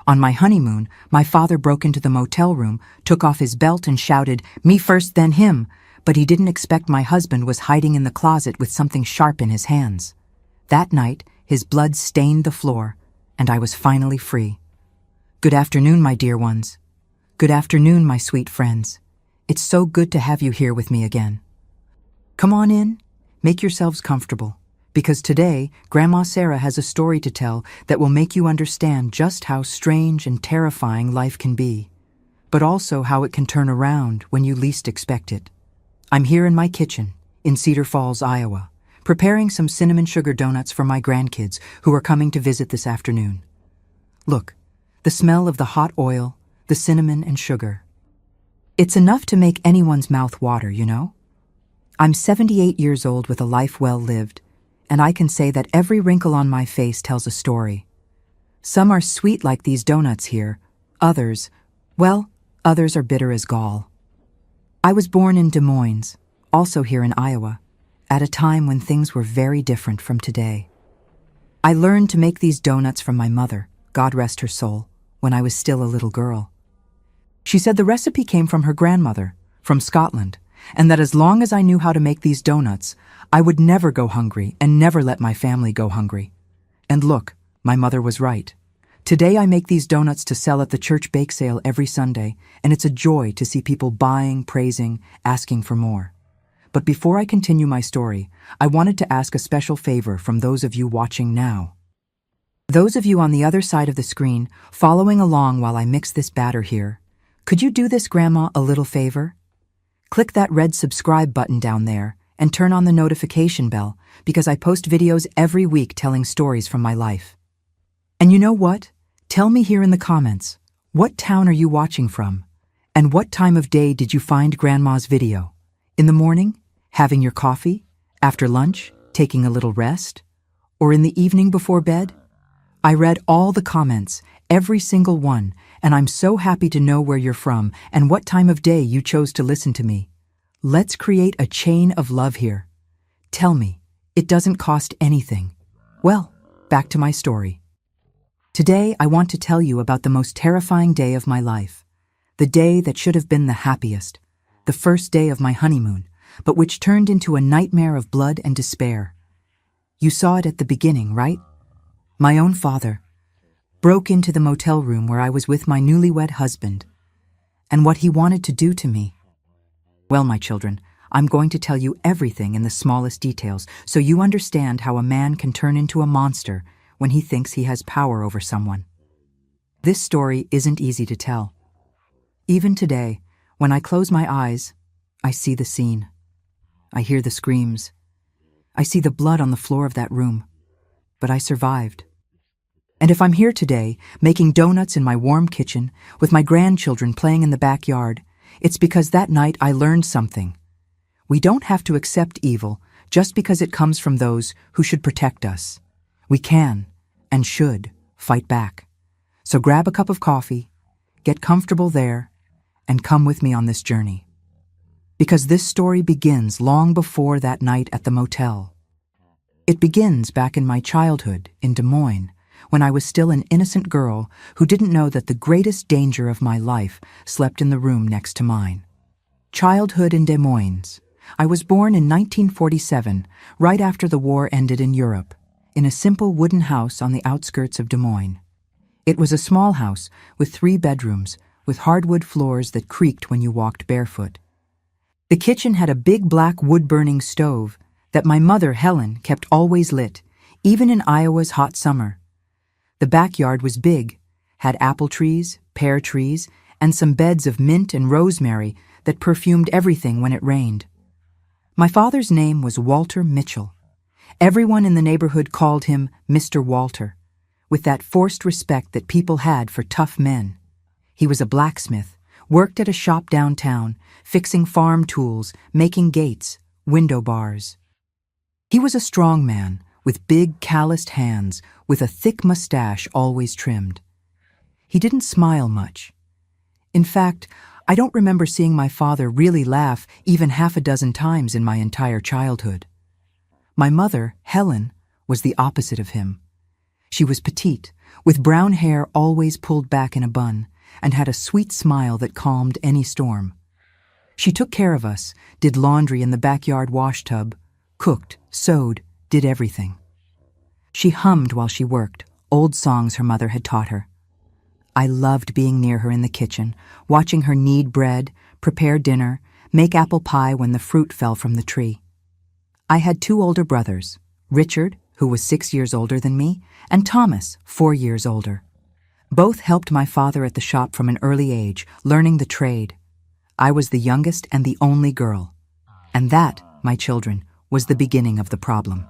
On my honeymoon, my father broke into the motel room, took off his belt and shouted, "Me first, then him," but he didn't expect my husband was hiding in the closet with something sharp in his hands. That night, his blood stained the floor, and I was finally free. Good afternoon, my dear ones. Good afternoon, my sweet friends. It's so good to have you here with me again. Come on in, make yourselves comfortable, because today, Grandma Sarah has a story to tell that will make you understand just how strange and terrifying life can be, but also how it can turn around when you least expect it. I'm here in my kitchen, in Cedar Falls, Iowa, preparing some cinnamon sugar donuts for my grandkids who are coming to visit this afternoon. Look, the smell of the hot oil, the cinnamon and sugar. It's enough to make anyone's mouth water, you know? I'm 78 years old with a life well lived, and I can say that every wrinkle on my face tells a story. Some are sweet like these donuts here, others are bitter as gall. I was born in Des Moines, also here in Iowa, at a time when things were very different from today. I learned to make these donuts from my mother, God rest her soul, when I was still a little girl. She said the recipe came from her grandmother, from Scotland, and that as long as I knew how to make these donuts, I would never go hungry and never let my family go hungry. And look, my mother was right. Today I make these donuts to sell at the church bake sale every Sunday, and it's a joy to see people buying, praising, asking for more. But before I continue my story, I wanted to ask a special favor from those of you watching now. Those of you on the other side of the screen, following along while I mix this batter here, could you do this grandma a little favor? Click that red subscribe button down there and turn on the notification bell because I post videos every week telling stories from my life. And you know what? Tell me here in the comments, what town are you watching from? And what time of day did you find Grandma's video? In the morning? Having your coffee? After lunch? Taking a little rest? Or in the evening before bed? I read all the comments, every single one, and I'm so happy to know where you're from and what time of day you chose to listen to me. Let's create a chain of love here. Tell me, it doesn't cost anything. Well, back to my story. Today, I want to tell you about the most terrifying day of my life. The day that should have been the happiest. The first day of my honeymoon, but which turned into a nightmare of blood and despair. You saw it at the beginning, right? My own father broke into the motel room where I was with my newlywed husband, and what he wanted to do to me. Well, my children, I'm going to tell you everything in the smallest details so you understand how a man can turn into a monster when he thinks he has power over someone. This story isn't easy to tell. Even today, when I close my eyes, I see the scene. I hear the screams. I see the blood on the floor of that room. But I survived. And if I'm here today, making donuts in my warm kitchen, with my grandchildren playing in the backyard, it's because that night I learned something. We don't have to accept evil just because it comes from those who should protect us. We can, and should, fight back. So grab a cup of coffee, get comfortable there, and come with me on this journey. Because this story begins long before that night at the motel. It begins back in my childhood in Des Moines, when I was still an innocent girl who didn't know that the greatest danger of my life slept in the room next to mine. Childhood in Des Moines. I was born in 1947, right after the war ended in Europe, in a simple wooden house on the outskirts of Des Moines. It was a small house with 3 bedrooms, with hardwood floors that creaked when you walked barefoot. The kitchen had a big black wood-burning stove that my mother, Helen, kept always lit, even in Iowa's hot summer. The backyard was big, had apple trees, pear trees, and some beds of mint and rosemary that perfumed everything when it rained. My father's name was Walter Mitchell. Everyone in the neighborhood called him Mr. Walter, with that forced respect that people had for tough men. He was a blacksmith, worked at a shop downtown, fixing farm tools, making gates, window bars. He was a strong man, with big, calloused hands, with a thick mustache always trimmed. He didn't smile much. In fact, I don't remember seeing my father really laugh even half a dozen times in my entire childhood. My mother, Helen, was the opposite of him. She was petite, with brown hair always pulled back in a bun, and had a sweet smile that calmed any storm. She took care of us, did laundry in the backyard wash tub, cooked, sewed, did everything. She hummed while she worked, old songs her mother had taught her. I loved being near her in the kitchen, watching her knead bread, prepare dinner, make apple pie when the fruit fell from the tree. I had 2 older brothers, Richard, who was 6 years older than me, and Thomas, 4 years older. Both helped my father at the shop from an early age, learning the trade. I was the youngest and the only girl. And that, my children, was the beginning of the problem.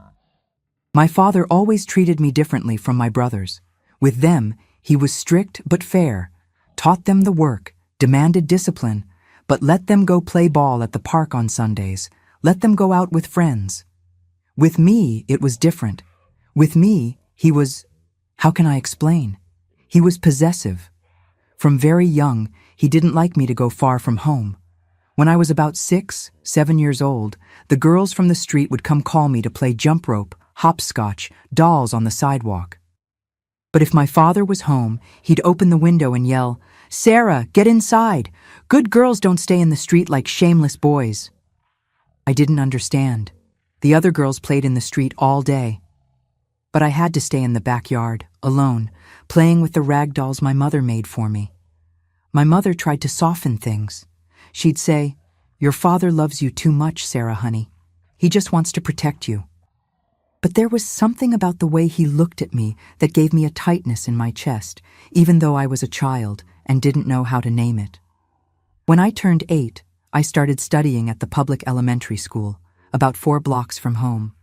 My father always treated me differently from my brothers. With them, he was strict but fair, taught them the work, demanded discipline, but let them go play ball at the park on Sundays, let them go out with friends. With me, it was different. With me, he was, how can I explain? He was possessive. From very young, he didn't like me to go far from home. When I was about 6, 7 years old, the girls from the street would come call me to play jump rope, hopscotch, dolls on the sidewalk. But if my father was home, he'd open the window and yell, "Sarah, get inside! Good girls don't stay in the street like shameless boys." I didn't understand. The other girls played in the street all day. But I had to stay in the backyard, alone, playing with the rag dolls my mother made for me. My mother tried to soften things. She'd say, "Your father loves you too much, Sarah, honey. He just wants to protect you." But there was something about the way he looked at me that gave me a tightness in my chest, even though I was a child and didn't know how to name it. When I turned 8, I started studying at the public elementary school, about 4 blocks from home.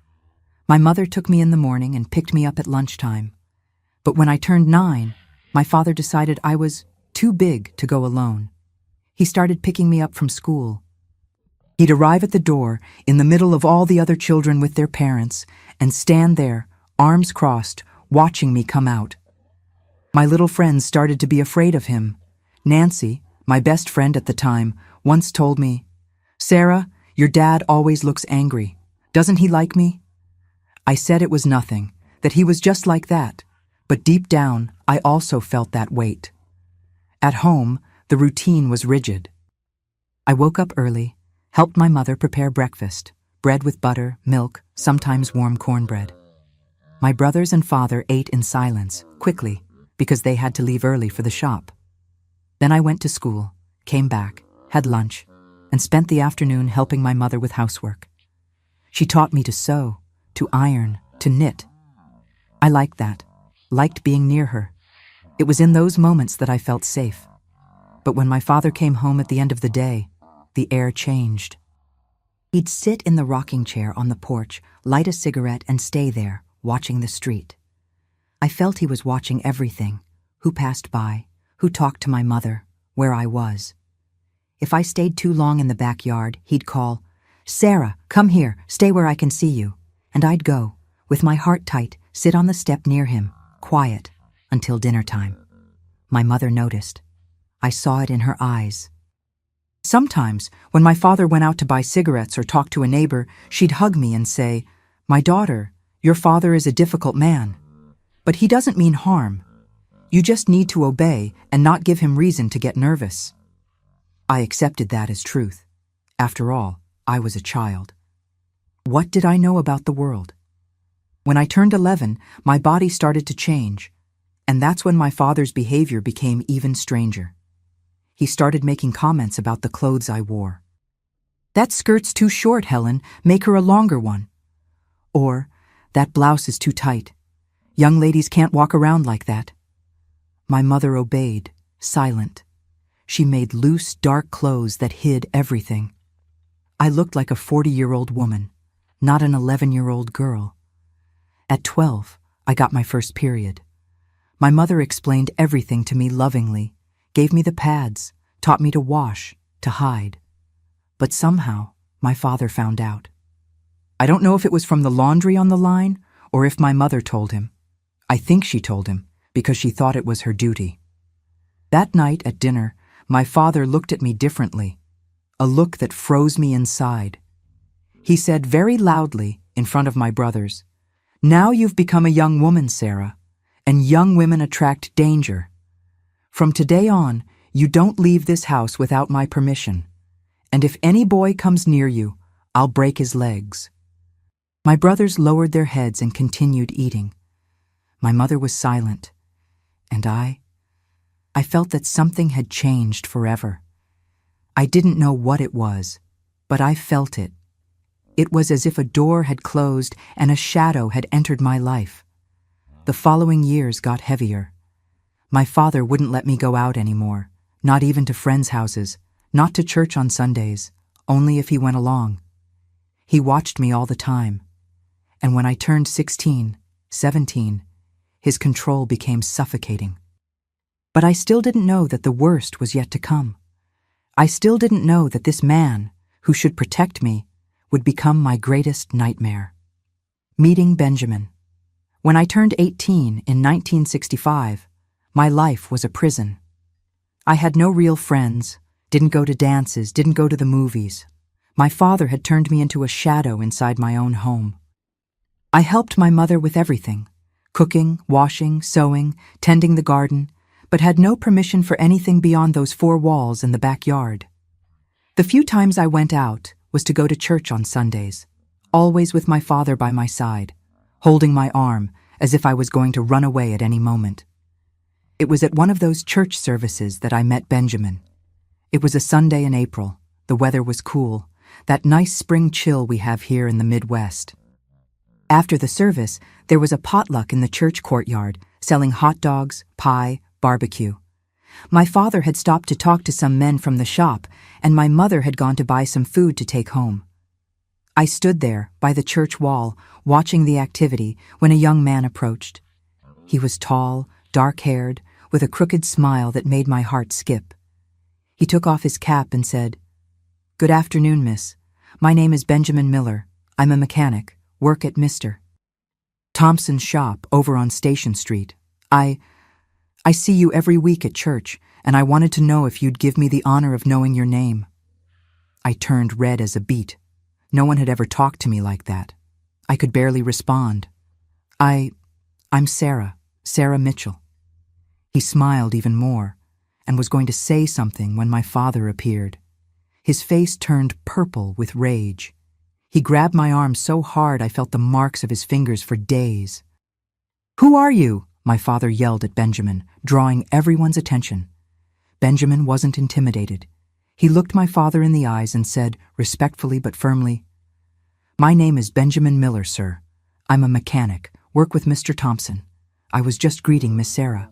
My mother took me in the morning and picked me up at lunchtime. But when I turned 9, my father decided I was too big to go alone. He started picking me up from school. He'd arrive at the door, in the middle of all the other children with their parents, and stand there, arms crossed, watching me come out. My little friends started to be afraid of him. Nancy, my best friend at the time, once told me, "Sarah, your dad always looks angry. Doesn't he like me?" I said it was nothing, that he was just like that, but deep down, I also felt that weight. At home, the routine was rigid. I woke up early, helped my mother prepare breakfast, bread with butter, milk, sometimes warm cornbread. My brothers and father ate in silence, quickly, because they had to leave early for the shop. Then I went to school, came back, had lunch, and spent the afternoon helping my mother with housework. She taught me to sew, to iron, to knit. I liked that, liked being near her. It was in those moments that I felt safe. But when my father came home at the end of the day, the air changed. He'd sit in the rocking chair on the porch, light a cigarette, and stay there, watching the street. I felt he was watching everything, who passed by, who talked to my mother, where I was. If I stayed too long in the backyard, he'd call, "Sarah, come here, stay where I can see you." And I'd go, with my heart tight, sit on the step near him, quiet, until dinner time. My mother noticed. I saw it in her eyes. Sometimes, when my father went out to buy cigarettes or talk to a neighbor, she'd hug me and say, "My daughter, your father is a difficult man. But he doesn't mean harm. You just need to obey and not give him reason to get nervous." I accepted that as truth. After all, I was a child. What did I know about the world? When I turned 11, my body started to change, and that's when my father's behavior became even stranger. He started making comments about the clothes I wore. "That skirt's too short, Helen. Make her a longer one." Or, "That blouse is too tight. Young ladies can't walk around like that." My mother obeyed, silent. She made loose, dark clothes that hid everything. I looked like a 40-year-old woman, not an 11-year-old girl. At 12, I got my first period. My mother explained everything to me lovingly, gave me the pads, taught me to wash, to hide. But somehow, my father found out. I don't know if it was from the laundry on the line or if my mother told him. I think she told him because she thought it was her duty. That night at dinner, my father looked at me differently, a look that froze me inside. He said very loudly, in front of my brothers, "Now you've become a young woman, Sarah, and young women attract danger. From today on, you don't leave this house without my permission. And if any boy comes near you, I'll break his legs." My brothers lowered their heads and continued eating. My mother was silent, and I felt that something had changed forever. I didn't know what it was, but I felt it. It was as if a door had closed and a shadow had entered my life. The following years got heavier. My father wouldn't let me go out anymore, not even to friends' houses, not to church on Sundays, only if he went along. He watched me all the time, and when I turned 16, 17, his control became suffocating. But I still didn't know that the worst was yet to come. I still didn't know that this man, who should protect me, would become my greatest nightmare. Meeting Benjamin. When I turned 18 in 1965, my life was a prison. I had no real friends, didn't go to dances, didn't go to the movies. My father had turned me into a shadow inside my own home. I helped my mother with everything: cooking, washing, sewing, tending the garden, but had no permission for anything beyond those four walls in the backyard. The few times I went out was to go to church on Sundays, always with my father by my side, holding my arm as if I was going to run away at any moment. It was at one of those church services that I met Benjamin. It was a Sunday in April. The weather was cool, that nice spring chill we have here in the Midwest. After the service, there was a potluck in the church courtyard, selling hot dogs, pie, barbecue. My father had stopped to talk to some men from the shop, and my mother had gone to buy some food to take home. I stood there, by the church wall, watching the activity, when a young man approached. He was tall, dark-haired, with a crooked smile that made my heart skip. He took off his cap and said, "Good afternoon, miss. My name is Benjamin Miller. I'm a mechanic, work at Mr. Thompson's shop over on Station Street. I see you every week at church, and I wanted to know if you'd give me the honor of knowing your name." I turned red as a beet. No one had ever talked to me like that. I could barely respond. I'm Sarah Mitchell." He smiled even more, and was going to say something when my father appeared. His face turned purple with rage. He grabbed my arm so hard I felt the marks of his fingers for days. "Who are you?" my father yelled at Benjamin, drawing everyone's attention. Benjamin wasn't intimidated. He looked my father in the eyes and said, respectfully but firmly, "My name is Benjamin Miller, sir. I'm a mechanic, work with Mr. Thompson. I was just greeting Miss Sarah."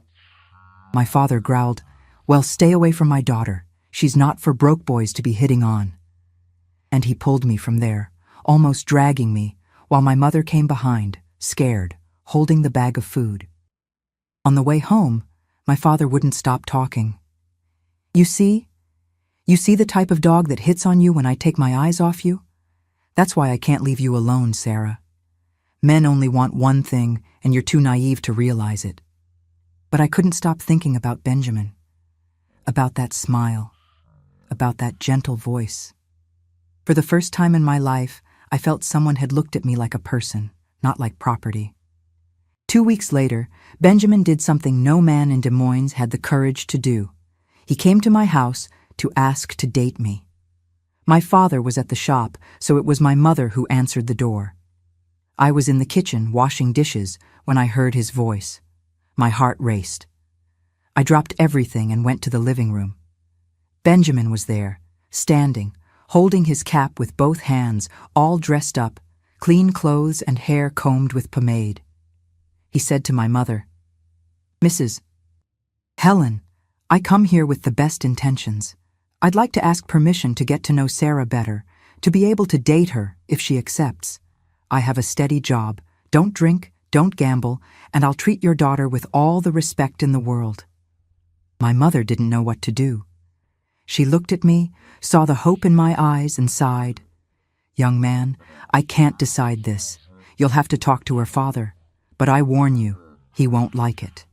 My father growled, "Well, stay away from my daughter. She's not for broke boys to be hitting on." And he pulled me from there, almost dragging me, while my mother came behind, scared, holding the bag of food. On the way home, my father wouldn't stop talking. You see the type of dog that hits on you when I take my eyes off you? That's why I can't leave you alone, Sarah. Men only want one thing, and you're too naive to realize it." But I couldn't stop thinking about Benjamin, about that smile, about that gentle voice. For the first time in my life, I felt someone had looked at me like a person, not like property. 2 weeks later, Benjamin did something no man in Des Moines had the courage to do. He came to my house to ask to date me. My father was at the shop, so it was my mother who answered the door. I was in the kitchen washing dishes when I heard his voice. My heart raced. I dropped everything and went to the living room. Benjamin was there, standing, holding his cap with both hands, all dressed up, clean clothes and hair combed with pomade. He said to my mother, "Mrs. Helen, I come here with the best intentions. I'd like to ask permission to get to know Sarah better, to be able to date her if she accepts. I have a steady job, don't drink, don't gamble, and I'll treat your daughter with all the respect in the world." My mother didn't know what to do. She looked at me, saw the hope in my eyes, and sighed. "Young man, I can't decide this. You'll have to talk to her father. But I warn you, he won't like it."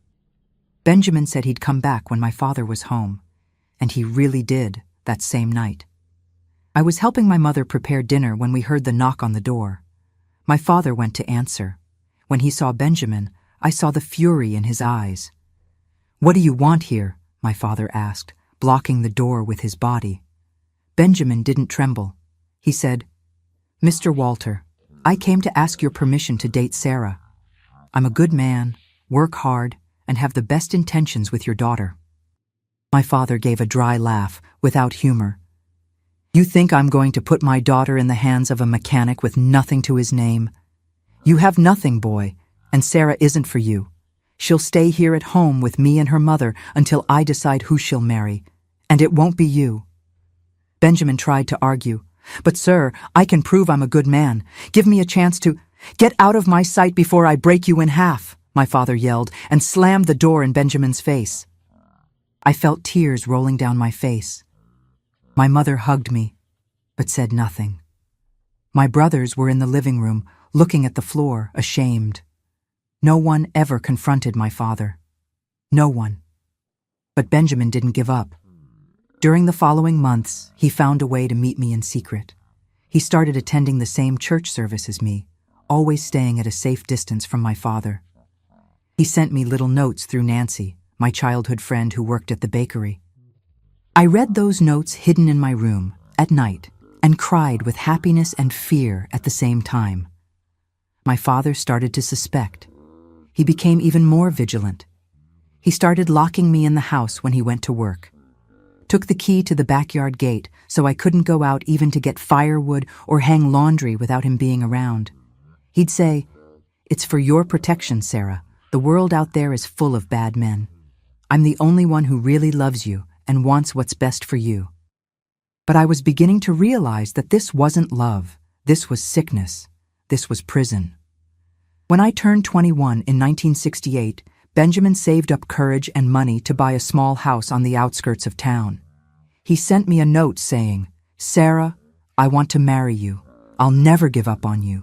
Benjamin said he'd come back when my father was home, and he really did that same night. I was helping my mother prepare dinner when we heard the knock on the door. My father went to answer. When he saw Benjamin, I saw the fury in his eyes. "What do you want here?" my father asked, blocking the door with his body. Benjamin didn't tremble. He said, "Mr. Walter, I came to ask your permission to date Sarah. I'm a good man, work hard, and have the best intentions with your daughter." My father gave a dry laugh, without humor. "You think I'm going to put my daughter in the hands of a mechanic with nothing to his name? You have nothing, boy, and Sarah isn't for you. She'll stay here at home with me and her mother until I decide who she'll marry, and it won't be you." Benjamin tried to argue. "But sir, I can prove I'm a good man. Give me a chance to—" "Get out of my sight before I break you in half," my father yelled, and slammed the door in Benjamin's face. I felt tears rolling down my face. My mother hugged me, but said nothing. My brothers were in the living room, looking at the floor, ashamed. No one ever confronted my father. No one. But Benjamin didn't give up. During the following months, he found a way to meet me in secret. He started attending the same church service as me, always staying at a safe distance from my father. He sent me little notes through Nancy, my childhood friend who worked at the bakery. I read those notes hidden in my room, at night, and cried with happiness and fear at the same time. My father started to suspect. He became even more vigilant. He started locking me in the house when he went to work. Took the key to the backyard gate so I couldn't go out even to get firewood or hang laundry without him being around. He'd say, "It's for your protection, Sarah. The world out there is full of bad men. I'm the only one who really loves you and wants what's best for you." But I was beginning to realize that this wasn't love. This was sickness. This was prison. When I turned 21 in 1968, Benjamin saved up courage and money to buy a small house on the outskirts of town. He sent me a note saying, "Sarah, I want to marry you. I'll never give up on you.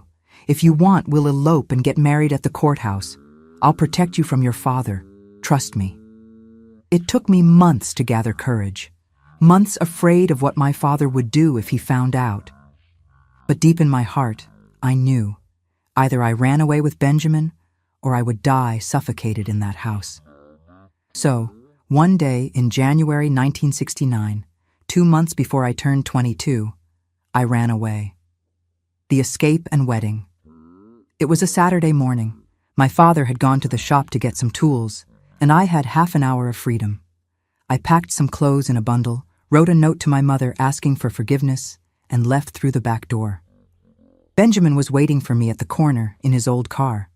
If you want, we'll elope and get married at the courthouse. I'll protect you from your father. Trust me." It took me months to gather courage, months afraid of what my father would do if he found out. But deep in my heart, I knew. Either I ran away with Benjamin, or I would die suffocated in that house. So, one day in January 1969, 2 months before I turned 22, I ran away. The escape and wedding. It was a Saturday morning. My father had gone to the shop to get some tools, and I had half an hour of freedom. I packed some clothes in a bundle, wrote a note to my mother asking for forgiveness, and left through the back door. Benjamin was waiting for me at the corner in his old car.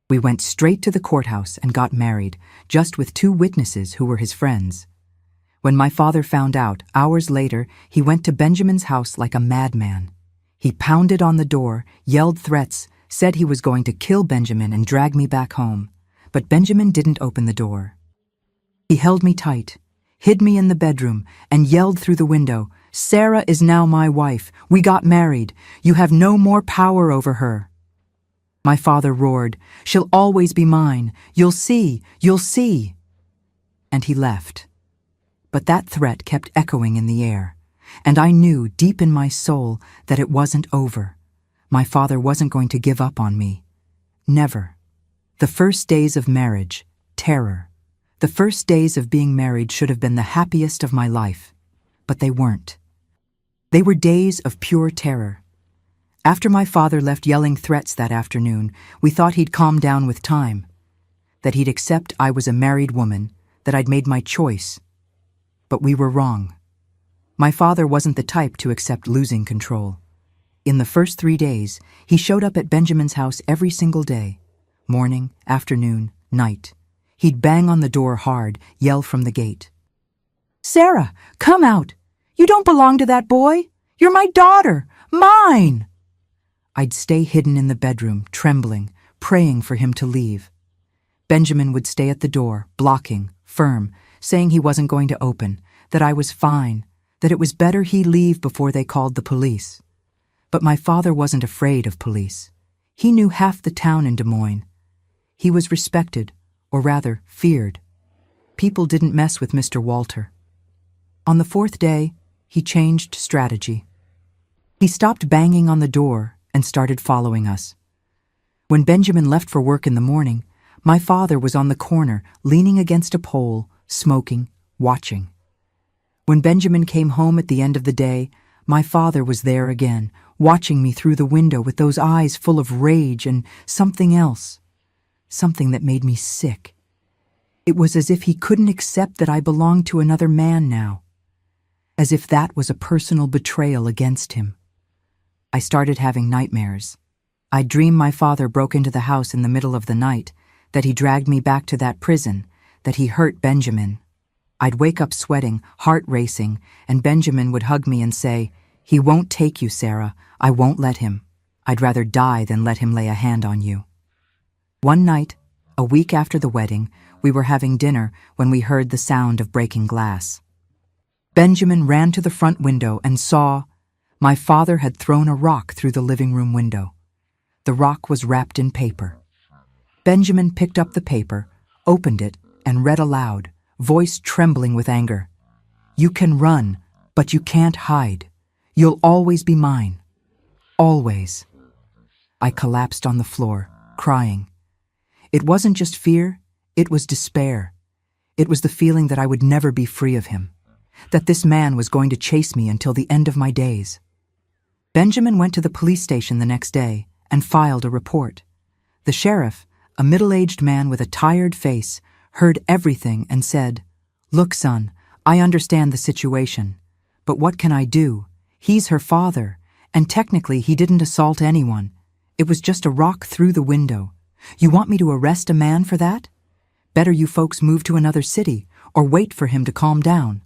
We went straight to the courthouse and got married, just with 2 witnesses who were his friends. When my father found out, hours later, he went to Benjamin's house like a madman. He pounded on the door, yelled threats, said he was going to kill Benjamin and drag me back home. But Benjamin didn't open the door. He held me tight, hid me in the bedroom, and yelled through the window, "Sarah is now my wife. We got married. You have no more power over her." My father roared, "She'll always be mine. You'll see, you'll see." And he left. But that threat kept echoing in the air, and I knew deep in my soul that it wasn't over. My father wasn't going to give up on me. Never. The first days of marriage, terror. The first days of being married should have been the happiest of my life, but they weren't. They were days of pure terror. After my father left yelling threats that afternoon, we thought he'd calm down with time, that he'd accept I was a married woman, that I'd made my choice. But we were wrong. My father wasn't the type to accept losing control. In the first 3 days, he showed up at Benjamin's house every single day, morning, afternoon, night. He'd bang on the door hard, yell from the gate, "Sarah, come out! You don't belong to that boy! You're my daughter! Mine!" I'd stay hidden in the bedroom, trembling, praying for him to leave. Benjamin would stay at the door, blocking, firm, saying he wasn't going to open, that I was fine, that it was better he leave before they called the police. But my father wasn't afraid of police. He knew half the town in Des Moines. He was respected, or rather, feared. People didn't mess with Mr. Walter. On the 4th day, he changed strategy. He stopped banging on the door and started following us. When Benjamin left for work in the morning, My father was on the corner, leaning against a pole, smoking, watching. When Benjamin came home at the end of the day, my father was there again, watching me through the window with those eyes full of rage and something else, something that made me sick. It was as if he couldn't accept that I belonged to another man now, as if that was a personal betrayal against him. I started having nightmares. I'd dream my father broke into the house in the middle of the night, that he dragged me back to that prison, that he hurt Benjamin. I'd wake up sweating, heart racing, and Benjamin would hug me and say, "He won't take you, Sarah. I won't let him. I'd rather die than let him lay a hand on you." One night, a week after the wedding, we were having dinner when we heard the sound of breaking glass. Benjamin ran to the front window and saw my father had thrown a rock through the living room window. The rock was wrapped in paper. Benjamin picked up the paper, opened it, and read aloud, voice trembling with anger. "You can run, but you can't hide. You'll always be mine. Always." I collapsed on the floor, crying. It wasn't just fear, it was despair. It was the feeling that I would never be free of him, that this man was going to chase me until the end of my days. Benjamin went to the police station the next day and filed a report. The sheriff, a middle-aged man with a tired face, heard everything and said, "Look, son, I understand the situation, but what can I do? He's her father, and technically he didn't assault anyone. It was just a rock through the window. You want me to arrest a man for that? Better you folks move to another city or wait for him to calm down."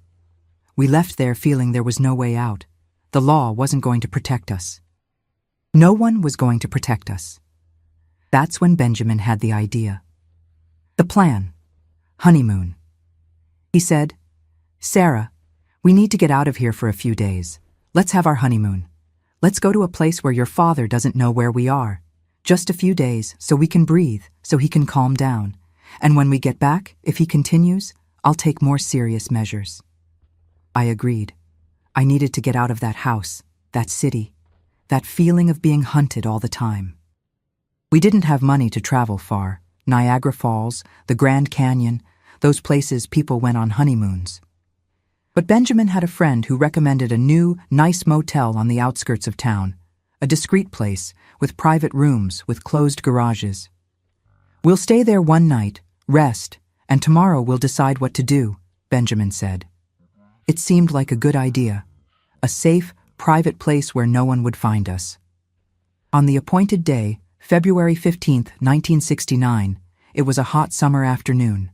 We left there feeling there was no way out. The law wasn't going to protect us. No one was going to protect us. That's when Benjamin had the idea. The plan. Honeymoon. He said, "Sarah, we need to get out of here for a few days. Let's have our honeymoon. Let's go to a place where your father doesn't know where we are. Just a few days so we can breathe, so he can calm down. And when we get back, if he continues, I'll take more serious measures." I agreed. I needed to get out of that house, that city, that feeling of being hunted all the time. We didn't have money to travel far. Niagara Falls, the Grand Canyon, those places people went on honeymoons. But Benjamin had a friend who recommended a new, nice motel on the outskirts of town, a discreet place with private rooms with closed garages. "We'll stay there one night, rest, and tomorrow we'll decide what to do," Benjamin said. It seemed like a good idea, a safe, private place where no one would find us. On the appointed day, February 15th, 1969, it was a hot summer afternoon.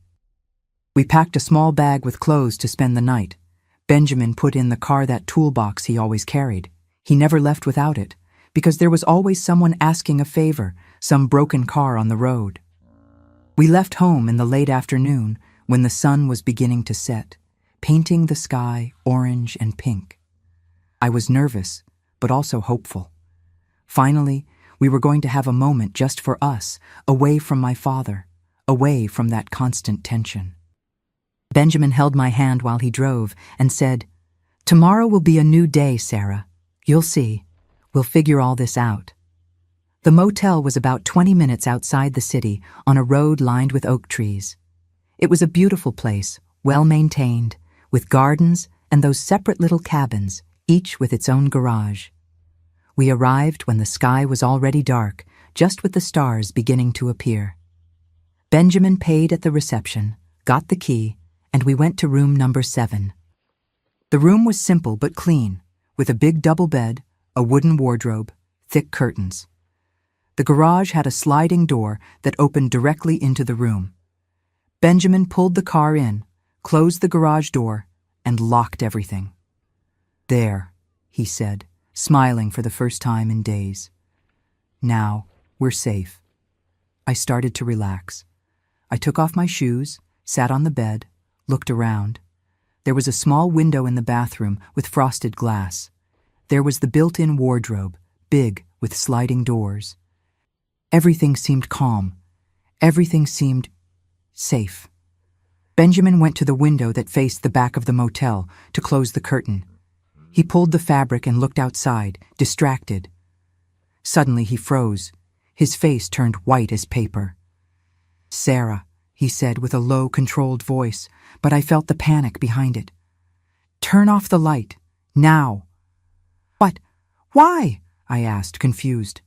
We packed a small bag with clothes to spend the night. Benjamin put in the car that toolbox he always carried. He never left without it, because there was always someone asking a favor, some broken car on the road. We left home in the late afternoon when the sun was beginning to set, painting the sky orange and pink. I was nervous, but also hopeful. Finally, we were going to have a moment just for us, away from my father, away from that constant tension. Benjamin held my hand while he drove and said, "Tomorrow will be a new day, Sarah. You'll see. We'll figure all this out." The motel was about 20 minutes outside the city on a road lined with oak trees. It was a beautiful place, well-maintained, with gardens and those separate little cabins, each with its own garage. We arrived when the sky was already dark, just with the stars beginning to appear. Benjamin paid at the reception, got the key, and we went to room number 7. The room was simple but clean, with a big double bed, a wooden wardrobe, thick curtains. The garage had a sliding door that opened directly into the room. Benjamin pulled the car in, closed the garage door, and locked everything. "There," he said, smiling for the first time in days. "Now, we're safe." I started to relax. I took off my shoes, sat on the bed, looked around. There was a small window in the bathroom with frosted glass. There was the built-in wardrobe, big with sliding doors. Everything seemed calm. Everything seemed safe. Benjamin went to the window that faced the back of the motel to close the curtain. He pulled the fabric and looked outside, distracted. Suddenly he froze. His face turned white as paper. "Sarah," he said with a low, controlled voice, but I felt the panic behind it. "Turn off the light. Now." "What? Why?" I asked, confused.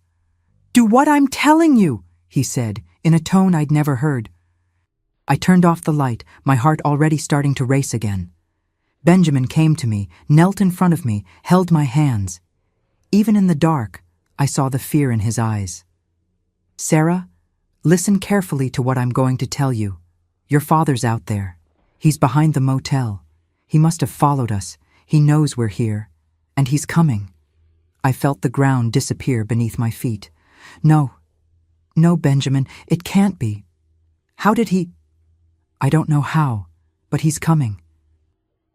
"Do what I'm telling you," he said, in a tone I'd never heard. I turned off the light, my heart already starting to race again. Benjamin came to me, knelt in front of me, held my hands. Even in the dark, I saw the fear in his eyes. "Sarah, listen carefully to what I'm going to tell you. Your father's out there. He's behind the motel. He must have followed us. He knows we're here. And he's coming." I felt the ground disappear beneath my feet. No, Benjamin, it can't be. How did he? I don't know how, but he's coming.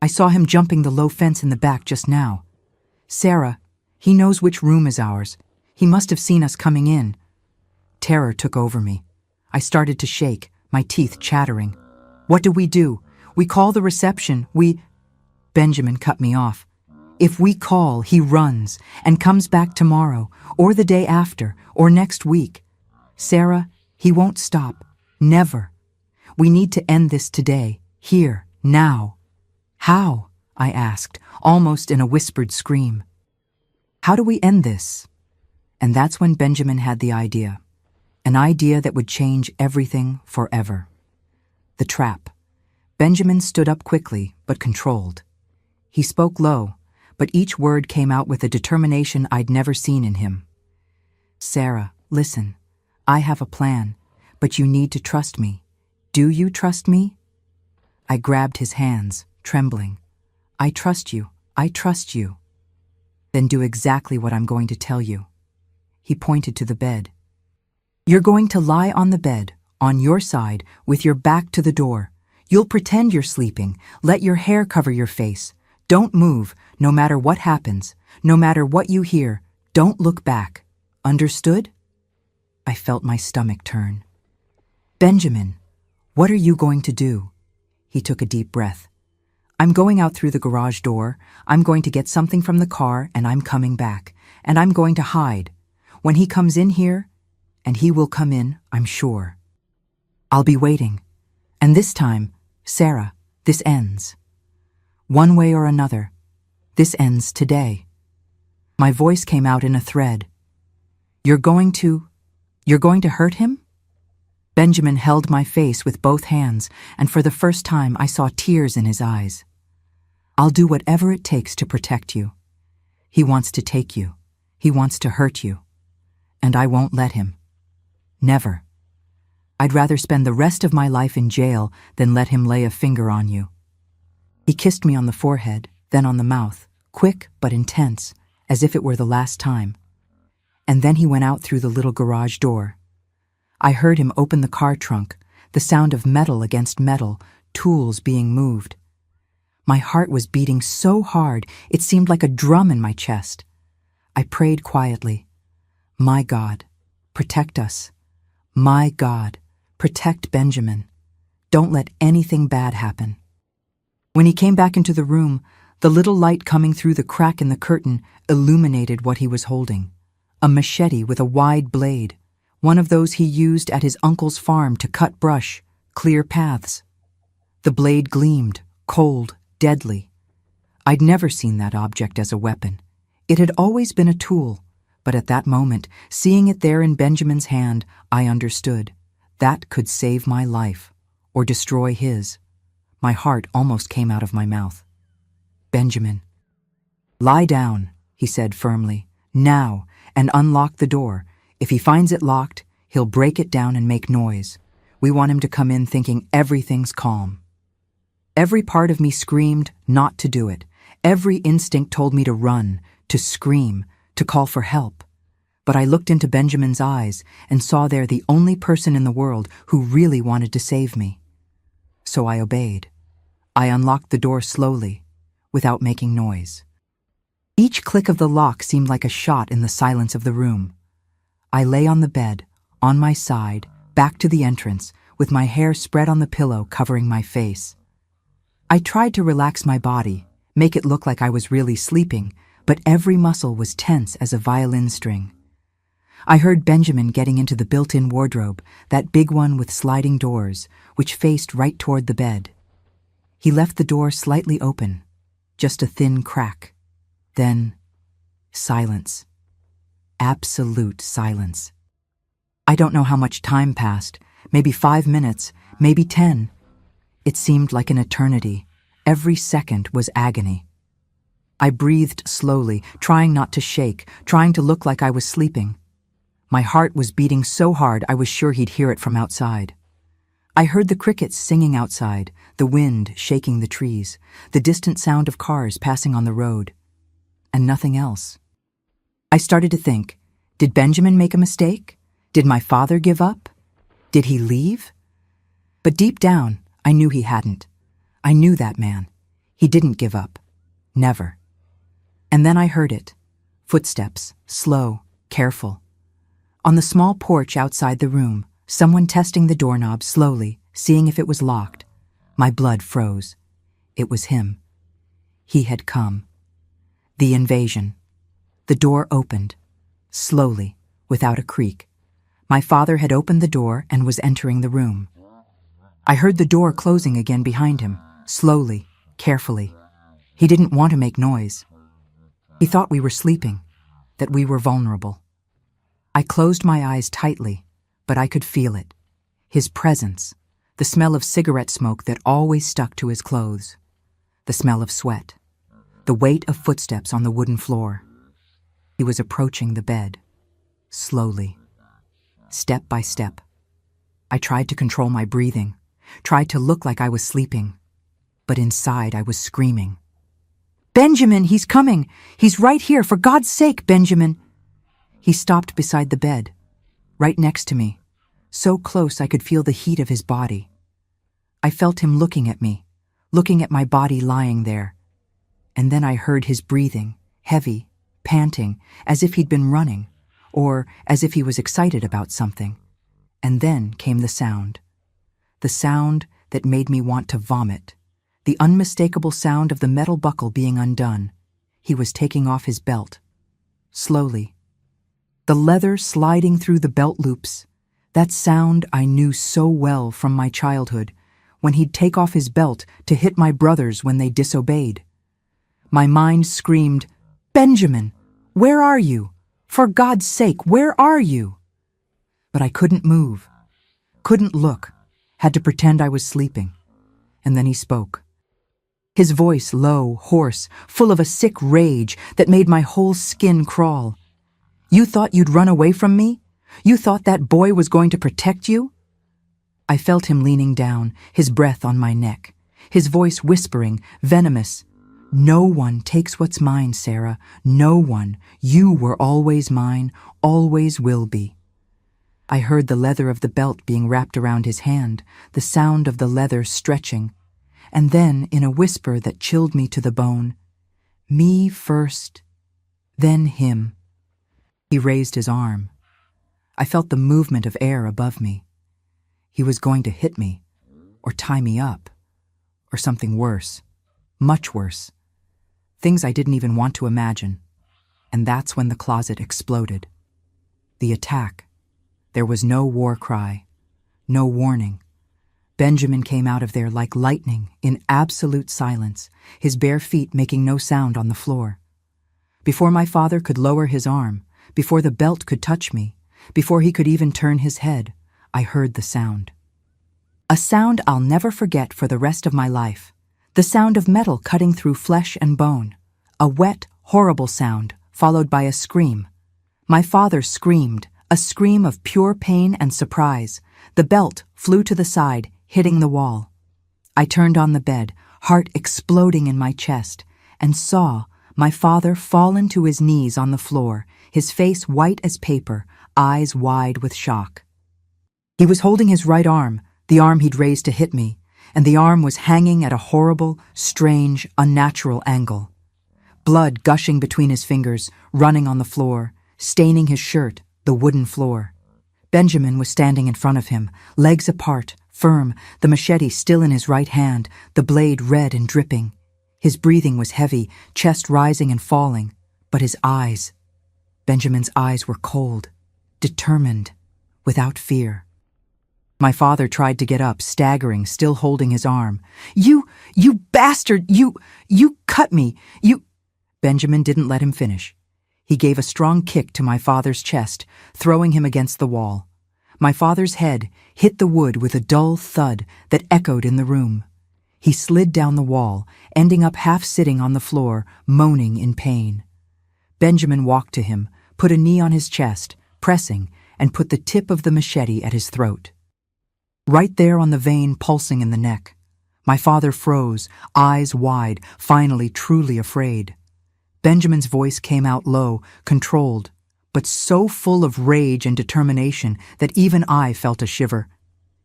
I saw him jumping the low fence in the back just now. Sarah, he knows which room is ours. He must have seen us coming in. Terror took over me. I started to shake, my teeth chattering. What do? We call the reception. Benjamin cut me off. "If we call, he runs and comes back tomorrow, or the day after, or next week. Sarah, he won't stop. Never. We need to end this today, here, now." "How?" I asked, almost in a whispered scream. "How do we end this?" And that's when Benjamin had the idea. An idea that would change everything forever. The trap. Benjamin stood up quickly, but controlled. He spoke low, but each word came out with a determination I'd never seen in him. "Sarah, listen. I have a plan, but you need to trust me. Do you trust me?" I grabbed his hands, trembling. "I trust you. I trust you." "Then do exactly what I'm going to tell you." He pointed to the bed. "You're going to lie on the bed, on your side, with your back to the door. You'll pretend you're sleeping. Let your hair cover your face. Don't move, no matter what happens, no matter what you hear. Don't look back. Understood?" I felt my stomach turn. "Benjamin, what are you going to do?" He took a deep breath. "I'm going out through the garage door. I'm going to get something from the car, and I'm coming back. And I'm going to hide. When he comes in here, and he will come in, I'm sure. I'll be waiting. And this time, Sarah, this ends. One way or another, this ends today." My voice came out in a thread. You're going to hurt him?" Benjamin held my face with both hands, and for the first time I saw tears in his eyes. "I'll do whatever it takes to protect you. He wants to take you. He wants to hurt you. And I won't let him. Never. I'd rather spend the rest of my life in jail than let him lay a finger on you." He kissed me on the forehead, then on the mouth, quick but intense, as if it were the last time. And then he went out through the little garage door. I heard him open the car trunk, the sound of metal against metal, tools being moved. My heart was beating so hard it seemed like a drum in my chest. I prayed quietly, "My God, protect us. My God, protect Benjamin. Don't let anything bad happen." When he came back into the room, the little light coming through the crack in the curtain illuminated what he was holding. A machete with a wide blade, one of those he used at his uncle's farm to cut brush, clear paths. The blade gleamed, cold, deadly. I'd never seen that object as a weapon. It had always been a tool, but at that moment, seeing it there in Benjamin's hand, I understood. That could save my life, or destroy his. My heart almost came out of my mouth. "Benjamin." "Lie down," he said firmly, "now, and unlock the door. If he finds it locked, he'll break it down and make noise. We want him to come in thinking everything's calm." Every part of me screamed not to do it. Every instinct told me to run, to scream, to call for help. But I looked into Benjamin's eyes and saw there the only person in the world who really wanted to save me. So I obeyed. I unlocked the door slowly, without making noise. Each click of the lock seemed like a shot in the silence of the room. I lay on the bed, on my side, back to the entrance, with my hair spread on the pillow covering my face. I tried to relax my body, make it look like I was really sleeping, but every muscle was tense as a violin string. I heard Benjamin getting into the built-in wardrobe, that big one with sliding doors, which faced right toward the bed. He left the door slightly open, just a thin crack. Then, silence. Absolute silence. I don't know how much time passed, maybe 5 minutes, maybe 10. It seemed like an eternity. Every second was agony. I breathed slowly, trying not to shake, trying to look like I was sleeping. My heart was beating so hard I was sure he'd hear it from outside. I heard the crickets singing outside, the wind shaking the trees, the distant sound of cars passing on the road, and nothing else. I started to think, did Benjamin make a mistake? Did my father give up? Did he leave? But deep down, I knew he hadn't. I knew that man. He didn't give up. Never. And then I heard it. Footsteps, slow, careful. On the small porch outside the room, someone testing the doorknob slowly, seeing if it was locked. My blood froze. It was him. He had come. The invasion. The door opened. Slowly, without a creak. My father had opened the door and was entering the room. I heard the door closing again behind him, slowly, carefully. He didn't want to make noise. He thought we were sleeping, that we were vulnerable. I closed my eyes tightly, but I could feel it. His presence, the smell of cigarette smoke that always stuck to his clothes, the smell of sweat, the weight of footsteps on the wooden floor. He was approaching the bed, slowly, step by step. I tried to control my breathing, tried to look like I was sleeping, but inside I was screaming. "Benjamin, he's coming! He's right here, for God's sake, Benjamin!" He stopped beside the bed, right next to me, so close I could feel the heat of his body. I felt him looking at me, looking at my body lying there. And then I heard his breathing, heavy, panting, as if he'd been running, or as if he was excited about something. And then came the sound that made me want to vomit, the unmistakable sound of the metal buckle being undone. He was taking off his belt, slowly. The leather sliding through the belt loops, that sound I knew so well from my childhood, when he'd take off his belt to hit my brothers when they disobeyed. My mind screamed, "Benjamin, where are you? For God's sake, where are you?" But I couldn't move, couldn't look, had to pretend I was sleeping. And then he spoke. His voice low, hoarse, full of a sick rage that made my whole skin crawl. "You thought you'd run away from me? You thought that boy was going to protect you?" I felt him leaning down, his breath on my neck, his voice whispering, venomous. "No one takes what's mine, Sarah. No one. You were always mine, always will be." I heard the leather of the belt being wrapped around his hand, the sound of the leather stretching, and then, in a whisper that chilled me to the bone, "Me first, then him." He raised his arm. I felt the movement of air above me. He was going to hit me, or tie me up, or something worse, much worse. Things I didn't even want to imagine. And that's when the closet exploded. The attack. There was no war cry, no warning. Benjamin came out of there like lightning, in absolute silence, his bare feet making no sound on the floor. Before my father could lower his arm, before the belt could touch me, before he could even turn his head, I heard the sound. A sound I'll never forget for the rest of my life. The sound of metal cutting through flesh and bone. A wet, horrible sound, followed by a scream. My father screamed, a scream of pure pain and surprise. The belt flew to the side, hitting the wall. I turned on the bed, heart exploding in my chest, and saw my father fallen to his knees on the floor, his face white as paper, eyes wide with shock. He was holding his right arm, the arm he'd raised to hit me, and the arm was hanging at a horrible, strange, unnatural angle. Blood gushing between his fingers, running on the floor, staining his shirt, the wooden floor. Benjamin was standing in front of him, legs apart, firm, the machete still in his right hand, the blade red and dripping. His breathing was heavy, chest rising and falling, but his eyes. Benjamin's eyes were cold, determined, without fear. My father tried to get up, staggering, still holding his arm. You bastard! You cut me! Benjamin didn't let him finish. He gave a strong kick to my father's chest, throwing him against the wall. My father's head hit the wood with a dull thud that echoed in the room. He slid down the wall, ending up half sitting on the floor, moaning in pain. Benjamin walked to him, put a knee on his chest, pressing, and put the tip of the machete at his throat. Right there on the vein pulsing in the neck. My father froze, eyes wide, finally truly afraid. Benjamin's voice came out low, controlled, but so full of rage and determination that even I felt a shiver.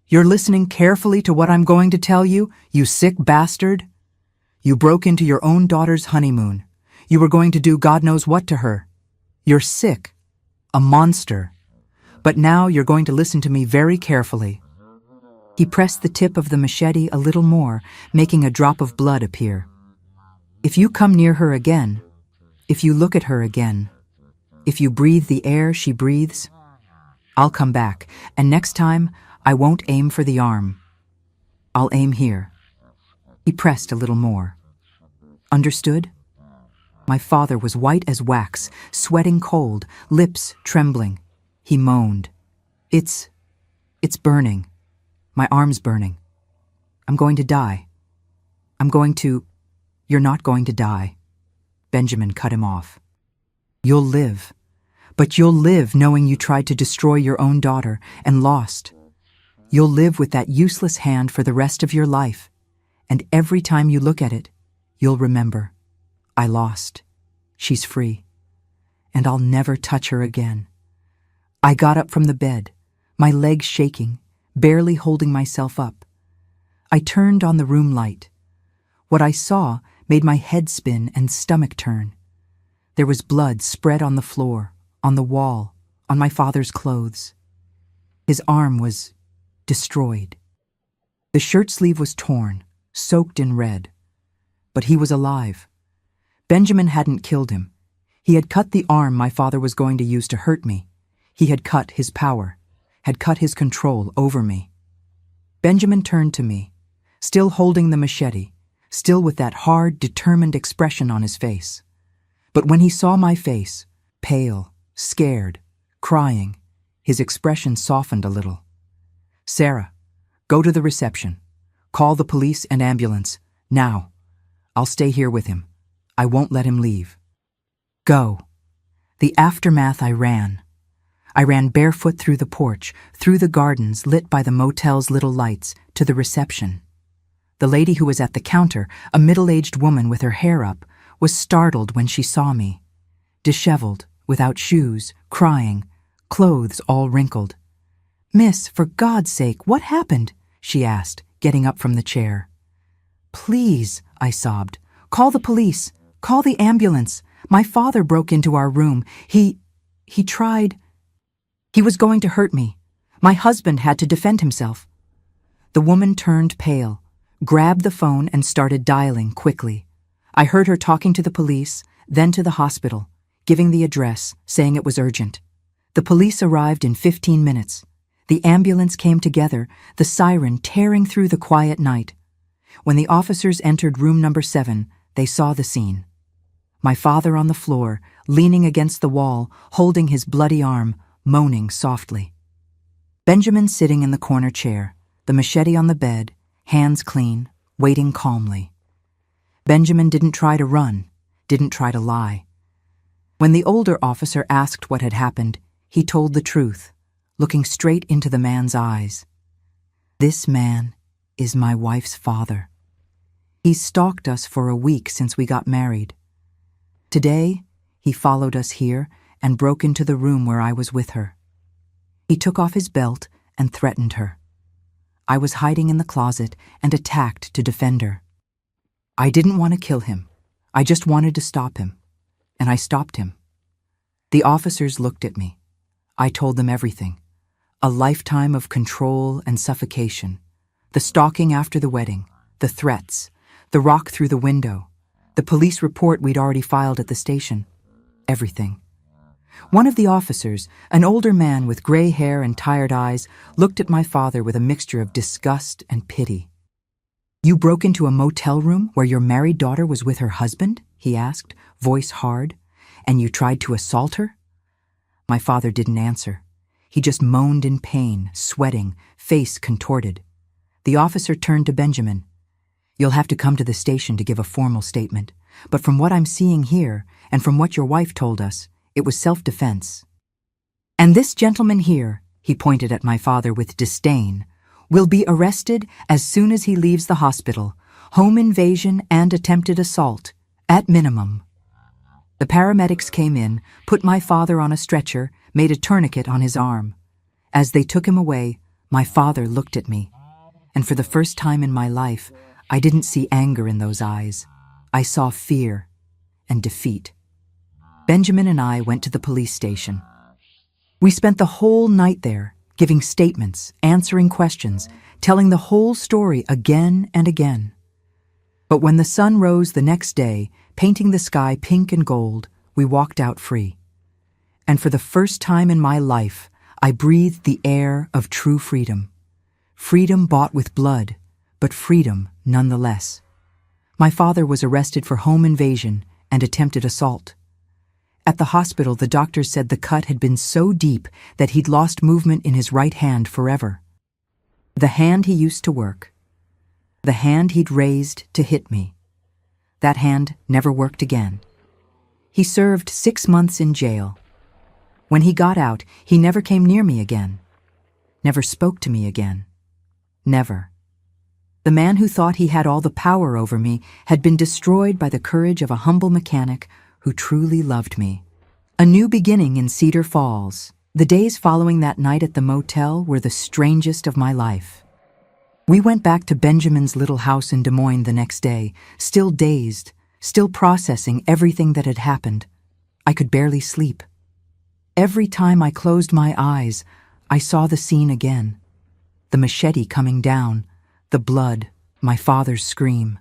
You're listening carefully to what I'm going to tell you, you sick bastard? You broke into your own daughter's honeymoon. You were going to do God knows what to her. You're sick. A monster. But now you're going to listen to me very carefully. He pressed the tip of the machete a little more, making a drop of blood appear. If you come near her again, if you look at her again, if you breathe the air she breathes, I'll come back, and next time I won't aim for the arm. I'll aim here. He pressed a little more. Understood? My father was white as wax, sweating cold, lips trembling. He moaned. It's burning. My arm's burning. I'm going to die. You're not going to die. Benjamin cut him off. You'll live. But you'll live knowing you tried to destroy your own daughter and lost. You'll live with that useless hand for the rest of your life. And every time you look at it, you'll remember, I lost. She's free. And I'll never touch her again. I got up from the bed, my legs shaking, barely holding myself up. I turned on the room light. What I saw made my head spin and stomach turn. There was blood spread on the floor, on the wall, on my father's clothes. His arm was destroyed. The shirt sleeve was torn, soaked in red. But he was alive. Benjamin hadn't killed him. He had cut the arm my father was going to use to hurt me. He had cut his power, had cut his control over me. Benjamin turned to me, still holding the machete, still with that hard, determined expression on his face. But when he saw my face, pale, scared, crying, his expression softened a little. Sarah, go to the reception. Call the police and ambulance, now. I'll stay here with him. I won't let him leave. Go. The aftermath I ran. I ran barefoot through the porch, through the gardens lit by the motel's little lights, to the reception. The lady who was at the counter, a middle-aged woman with her hair up, was startled when she saw me. Disheveled, without shoes, crying, clothes all wrinkled. Miss, for God's sake, what happened? She asked, getting up from the chair. Please, I sobbed. Call the police. Call the ambulance. My father broke into our room. He tried. He was going to hurt me. My husband had to defend himself. The woman turned pale, grabbed the phone and started dialing quickly. I heard her talking to the police, then to the hospital, giving the address, saying it was urgent. The police arrived in 15 minutes. The ambulance came together, the siren tearing through the quiet night. When the officers entered room number 7, they saw the scene. My father on the floor, leaning against the wall, holding his bloody arm, moaning softly. Benjamin sitting in the corner chair, the machete on the bed, hands clean, waiting calmly. Benjamin didn't try to run, didn't try to lie. When the older officer asked what had happened, he told the truth, looking straight into the man's eyes. This man is my wife's father. He's stalked us for a week since we got married. Today, he followed us here and broke into the room where I was with her. He took off his belt and threatened her. I was hiding in the closet and attacked to defend her. I didn't want to kill him. I just wanted to stop him. And I stopped him. The officers looked at me. I told them everything. A lifetime of control and suffocation. The stalking after the wedding. The threats. The rock through the window. The police report we'd already filed at the station. Everything. One of the officers, an older man with gray hair and tired eyes, looked at my father with a mixture of disgust and pity. "You broke into a motel room where your married daughter was with her husband?" he asked, voice hard. "And you tried to assault her?" My father didn't answer. He just moaned in pain, sweating, face contorted. The officer turned to Benjamin. "You'll have to come to the station to give a formal statement, but from what I'm seeing here, and from what your wife told us, it was self-defense. And this gentleman here," he pointed at my father with disdain, "will be arrested as soon as he leaves the hospital. Home invasion and attempted assault, at minimum." The paramedics came in, put my father on a stretcher, made a tourniquet on his arm. As they took him away, my father looked at me. And for the first time in my life, I didn't see anger in those eyes. I saw fear and defeat. Benjamin and I went to the police station. We spent the whole night there, giving statements, answering questions, telling the whole story again and again. But when the sun rose the next day, painting the sky pink and gold, we walked out free. And for the first time in my life, I breathed the air of true freedom. Freedom bought with blood, but freedom nonetheless. My father was arrested for home invasion and attempted assault. At the hospital, the doctors said the cut had been so deep that he'd lost movement in his right hand forever. The hand he used to work. The hand he'd raised to hit me. That hand never worked again. He served 6 months in jail. When he got out, he never came near me again. Never spoke to me again. Never. The man who thought he had all the power over me had been destroyed by the courage of a humble mechanic who truly loved me. A new beginning in Cedar Falls. The days following that night at the motel were the strangest of my life. We went back to Benjamin's little house in Des Moines the next day, still dazed, still processing everything that had happened. I could barely sleep. Every time I closed my eyes, I saw the scene again. The machete coming down, the blood, my father's scream.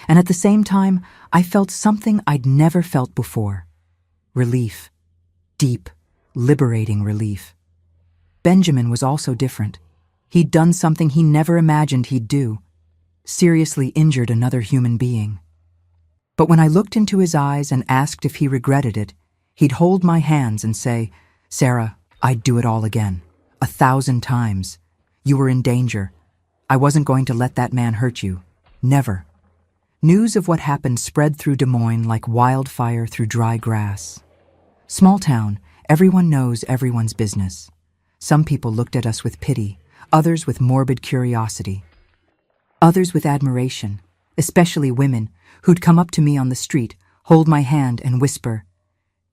And at the same time, I felt something I'd never felt before. Relief. Deep, liberating relief. Benjamin was also different. He'd done something he never imagined he'd do. Seriously injured another human being. But when I looked into his eyes and asked if he regretted it, he'd hold my hands and say, "Sarah, I'd do it all again. 1,000 times. You were in danger. I wasn't going to let that man hurt you. Never." News of what happened spread through Des Moines like wildfire through dry grass. Small town, everyone knows everyone's business. Some people looked at us with pity, others with morbid curiosity. Others with admiration, especially women, who'd come up to me on the street, hold my hand and whisper,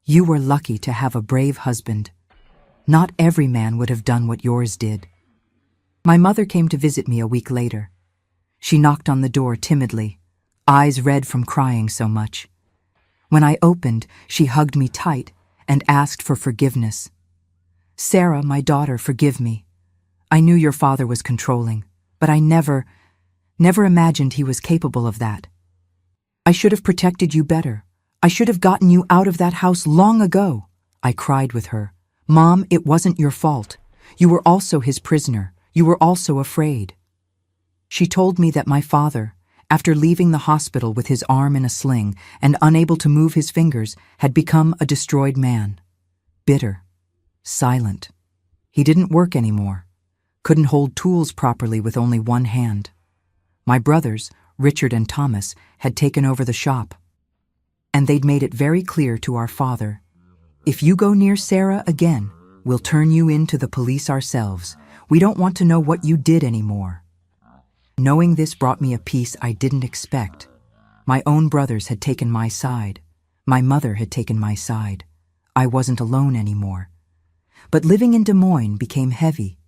"You were lucky to have a brave husband. Not every man would have done what yours did." My mother came to visit me a week later. She knocked on the door timidly, eyes red from crying so much. When I opened, she hugged me tight and asked for forgiveness. "Sarah, my daughter, forgive me. I knew your father was controlling, but I never imagined he was capable of that. I should have protected you better. I should have gotten you out of that house long ago." I cried with her. "Mom, it wasn't your fault. You were also his prisoner. You were also afraid." She told me that my father, after leaving the hospital with his arm in a sling and unable to move his fingers, had become a destroyed man. Bitter. Silent. He didn't work anymore. Couldn't hold tools properly with only one hand. My brothers, Richard and Thomas, had taken over the shop. And they'd made it very clear to our father, "If you go near Sarah again, we'll turn you in to the police ourselves. We don't want to know what you did anymore." Knowing this brought me a peace I didn't expect. My own brothers had taken my side. My mother had taken my side. I wasn't alone anymore. But living in Des Moines became heavy.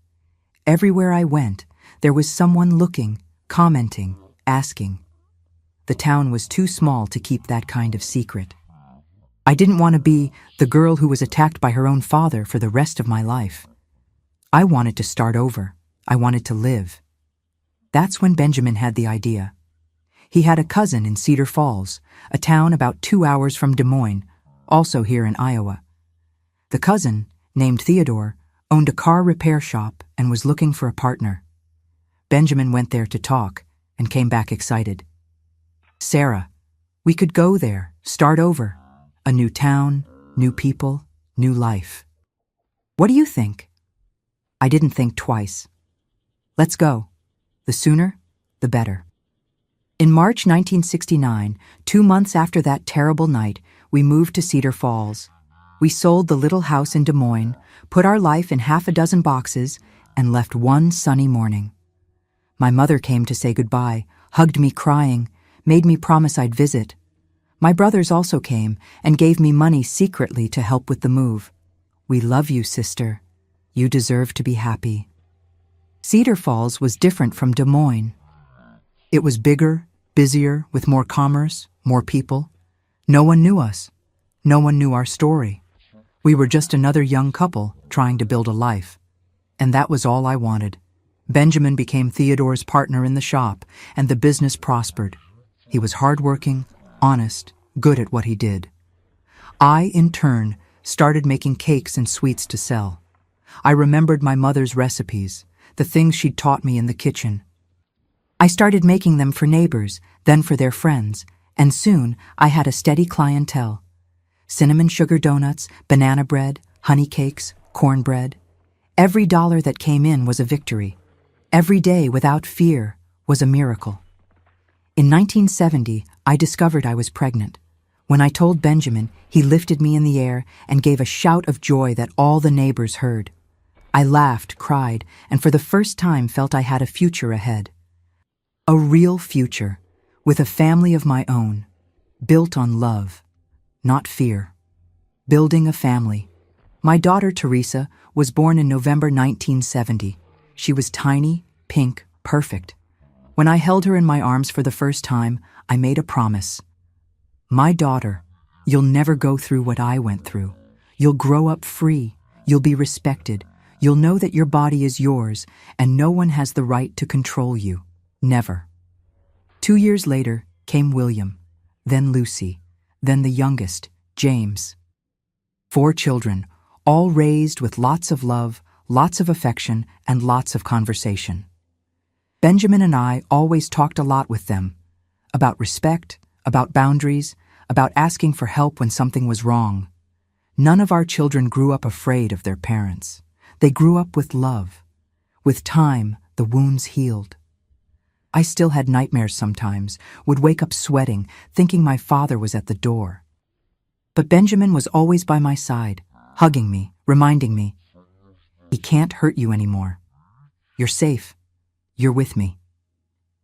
Everywhere I went, there was someone looking, commenting, asking. The town was too small to keep that kind of secret. I didn't want to be the girl who was attacked by her own father for the rest of my life. I wanted to start over. I wanted to live. That's when Benjamin had the idea. He had a cousin in Cedar Falls, a town about 2 hours from Des Moines, also here in Iowa. The cousin, named Theodore, owned a car repair shop and was looking for a partner. Benjamin went there to talk and came back excited. "Sarah, we could go there, start over. A new town, new people, new life. What do you think?" I didn't think twice. "Let's go. The sooner, the better." In March 1969, 2 months after that terrible night, we moved to Cedar Falls. We sold the little house in Des Moines, put our life in half a dozen boxes, and left one sunny morning. My mother came to say goodbye, hugged me crying, made me promise I'd visit. My brothers also came and gave me money secretly to help with the move. "We love you, sister. You deserve to be happy." Cedar Falls was different from Des Moines. It was bigger, busier, with more commerce, more people. No one knew us. No one knew our story. We were just another young couple trying to build a life. And that was all I wanted. Benjamin became Theodore's partner in the shop, and the business prospered. He was hardworking, honest, good at what he did. I, in turn, started making cakes and sweets to sell. I remembered my mother's recipes, the things she'd taught me in the kitchen. I started making them for neighbors, then for their friends, and soon I had a steady clientele. Cinnamon sugar donuts, banana bread, honey cakes, cornbread. Every dollar that came in was a victory. Every day without fear was a miracle. In 1970, I discovered I was pregnant. When I told Benjamin, he lifted me in the air and gave a shout of joy that all the neighbors heard. I laughed, cried, and for the first time felt I had a future ahead. A real future, with a family of my own, built on love, not fear. Building a family. My daughter, Teresa, was born in November 1970. She was tiny, pink, perfect. When I held her in my arms for the first time, I made a promise. "My daughter, you'll never go through what I went through. You'll grow up free. You'll be respected. You'll know that your body is yours, and no one has the right to control you. Never." 2 years later came William, then Lucy, then the youngest, James. 4 children, all raised with lots of love, lots of affection, and lots of conversation. Benjamin and I always talked a lot with them, about respect, about boundaries, about asking for help when something was wrong. None of our children grew up afraid of their parents. They grew up with love. With time, the wounds healed. I still had nightmares sometimes, would wake up sweating, thinking my father was at the door. But Benjamin was always by my side, hugging me, reminding me, "He can't hurt you anymore. You're safe. You're with me."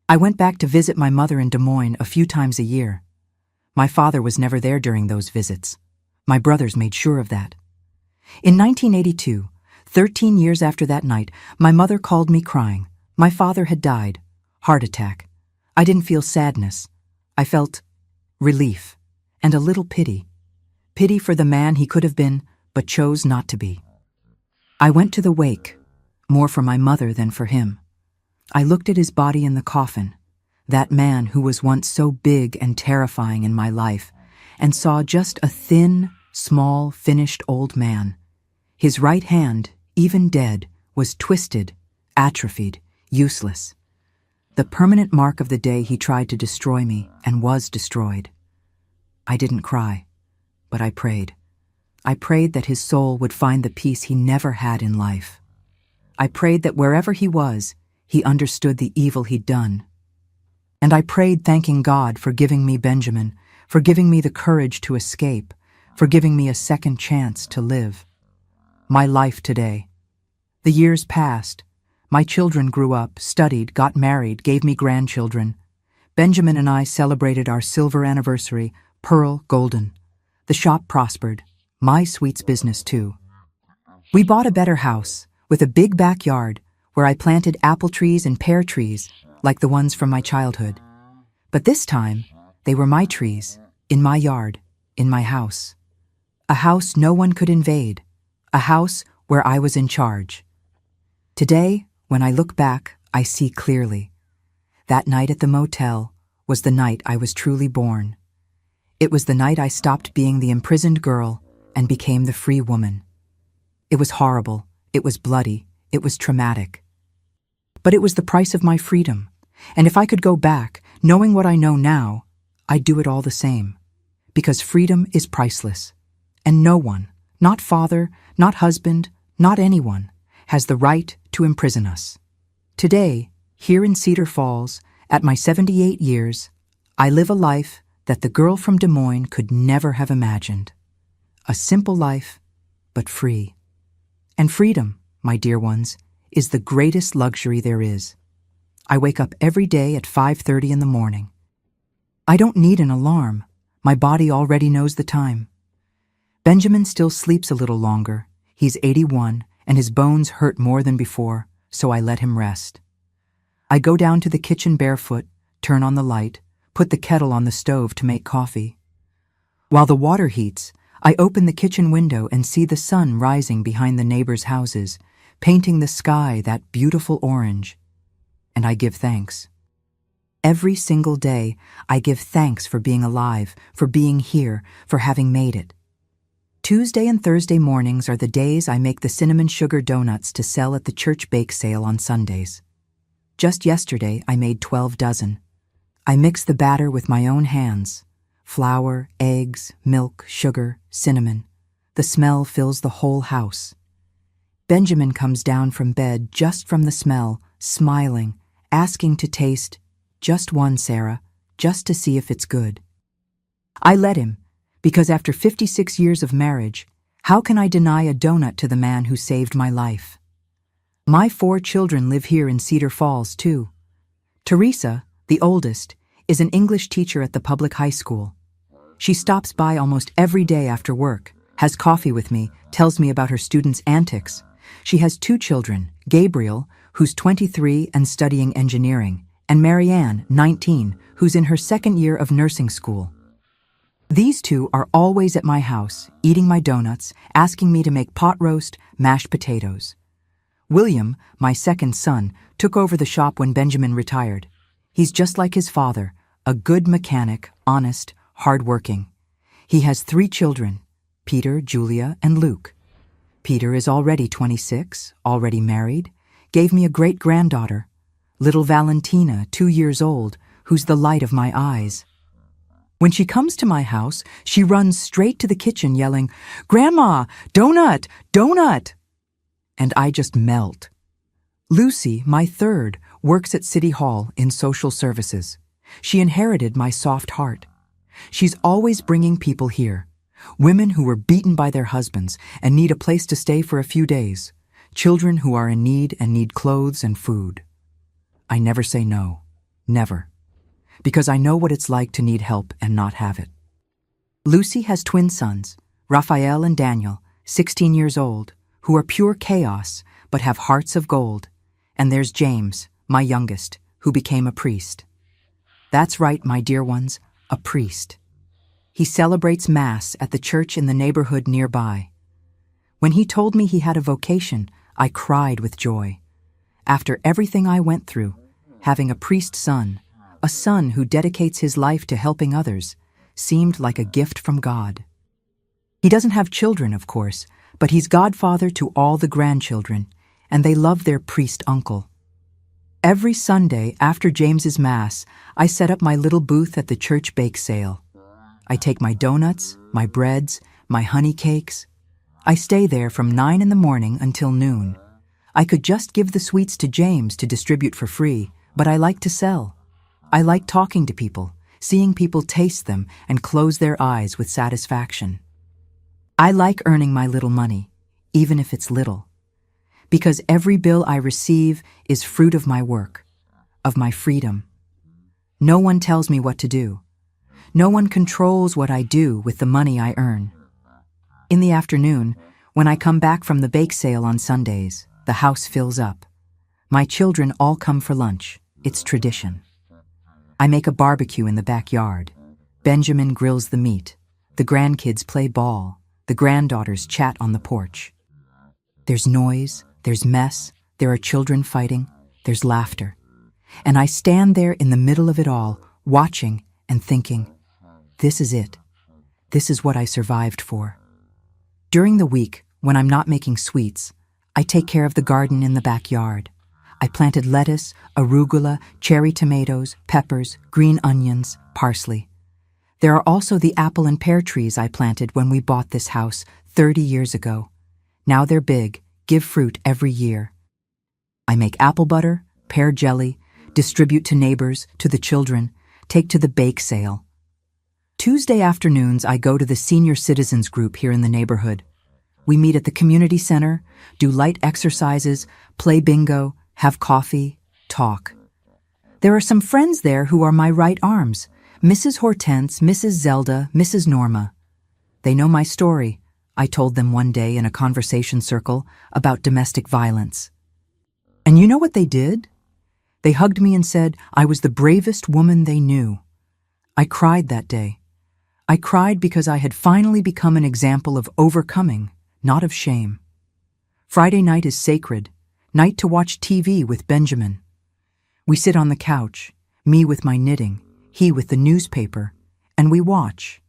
I went back to visit my mother in Des Moines a few times a year. My father was never there during those visits. My brothers made sure of that. In 1982, 13 years after that night, my mother called me crying. My father had died. Heart attack. I didn't feel sadness. I felt relief and a little pity. Pity for the man he could have been, but chose not to be. I went to the wake, more for my mother than for him. I looked at his body in the coffin, that man who was once so big and terrifying in my life, and saw just a thin, small, finished old man. His right hand, even dead, was twisted, atrophied, useless. The permanent mark of the day he tried to destroy me and was destroyed. I didn't cry, but I prayed. I prayed that his soul would find the peace he never had in life. I prayed that wherever he was, he understood the evil he'd done. And I prayed thanking God for giving me Benjamin, for giving me the courage to escape, for giving me a second chance to live. My life today. The years passed. My children grew up, studied, got married, gave me grandchildren. Benjamin and I celebrated our silver anniversary, pearl golden. The shop prospered. My sweets business too. We bought a better house, with a big backyard, where I planted apple trees and pear trees, like the ones from my childhood. But this time, they were my trees, in my yard, in my house. A house no one could invade. A house where I was in charge. Today, when I look back, I see clearly. That night at the motel was the night I was truly born. It was the night I stopped being the imprisoned girl and became the free woman. It was horrible. It was bloody. It was traumatic. But it was the price of my freedom. And if I could go back, knowing what I know now, I'd do it all the same. Because freedom is priceless. And no one, not father, not husband, not anyone, has the right to imprison us. Today, here in Cedar Falls, at my 78 years, I live a life that the girl from Des Moines could never have imagined. A simple life, but free. And freedom, my dear ones, is the greatest luxury there is. I wake up every day at 5:30 in the morning. I don't need an alarm. My body already knows the time. Benjamin still sleeps a little longer. He's 81, and his bones hurt more than before, so I let him rest. I go down to the kitchen barefoot, turn on the light, put the kettle on the stove to make coffee. While the water heats, I open the kitchen window and see the sun rising behind the neighbors' houses, painting the sky that beautiful orange. And I give thanks. Every single day, I give thanks for being alive, for being here, for having made it. Tuesday and Thursday mornings are the days I make the cinnamon sugar donuts to sell at the church bake sale on Sundays. Just yesterday, I made 12 dozen. I mix the batter with my own hands. Flour, eggs, milk, sugar, cinnamon. The smell fills the whole house. Benjamin comes down from bed just from the smell, smiling, asking to taste, "Just one, Sarah, just to see if it's good." I let him, because after 56 years of marriage, how can I deny a donut to the man who saved my life? My 4 children live here in Cedar Falls, too. Teresa, the oldest, is an English teacher at the public high school. She stops by almost every day after work, has coffee with me, tells me about her students' antics. She has 2 children, Gabriel, who's 23 and studying engineering, and Marianne, 19, who's in her 2nd year of nursing school. These 2 are always at my house, eating my donuts, asking me to make pot roast, mashed potatoes. William, my 2nd son, took over the shop when Benjamin retired. He's just like his father, a good mechanic, honest, hard-working. He has 3 children, Peter, Julia, and Luke. Peter is already 26, already married, gave me a great-granddaughter, little Valentina, 2 years old, who's the light of my eyes. When she comes to my house, she runs straight to the kitchen yelling, "Grandma, donut, donut!" And I just melt. Lucy, my 3rd, works at City Hall in social services. She inherited my soft heart. She's always bringing people here, women who were beaten by their husbands and need a place to stay for a few days, children who are in need and need clothes and food. I never say no, never, because I know what it's like to need help and not have it. Lucy has twin sons, Raphael and Daniel, 16 years old, who are pure chaos but have hearts of gold. And there's James, my youngest, who became a priest. That's right, my dear ones, a priest. He celebrates Mass at the church in the neighborhood nearby. When he told me he had a vocation, I cried with joy. After everything I went through, having a priest son, a son who dedicates his life to helping others, seemed like a gift from God. He doesn't have children, of course, but he's godfather to all the grandchildren, and they love their priest uncle. Every Sunday after James's Mass, I set up my little booth at the church bake sale. I take my donuts, my breads, my honey cakes. I stay there from 9 in the morning until noon. I could just give the sweets to James to distribute for free, but I like to sell. I like talking to people, seeing people taste them and close their eyes with satisfaction. I like earning my little money, even if it's little, because every bill I receive is fruit of my work, of my freedom. No one tells me what to do. No one controls what I do with the money I earn. In the afternoon, when I come back from the bake sale on Sundays, the house fills up. My children all come for lunch. It's tradition. I make a barbecue in the backyard. Benjamin grills the meat. The grandkids play ball. The granddaughters chat on the porch. There's noise, there's mess, there are children fighting, there's laughter. And I stand there in the middle of it all, watching and thinking, this is it. This is what I survived for. During the week, when I'm not making sweets, I take care of the garden in the backyard. I planted lettuce, arugula, cherry tomatoes, peppers, green onions, parsley. There are also the apple and pear trees I planted when we bought this house 30 years ago. Now they're big, give fruit every year. I make apple butter, pear jelly, distribute to neighbors, to the children, take to the bake sale. Tuesday afternoons, I go to the senior citizens group here in the neighborhood. We meet at the community center, do light exercises, play bingo, have coffee, talk. There are some friends there who are my right arms, Mrs. Hortense, Mrs. Zelda, Mrs. Norma. They know my story, I told them one day in a conversation circle about domestic violence. And you know what they did? They hugged me and said I was the bravest woman they knew. I cried that day. I cried because I had finally become an example of overcoming, not of shame. Friday night is sacred, night to watch TV with Benjamin. We sit on the couch, me with my knitting, he with the newspaper, and we watch,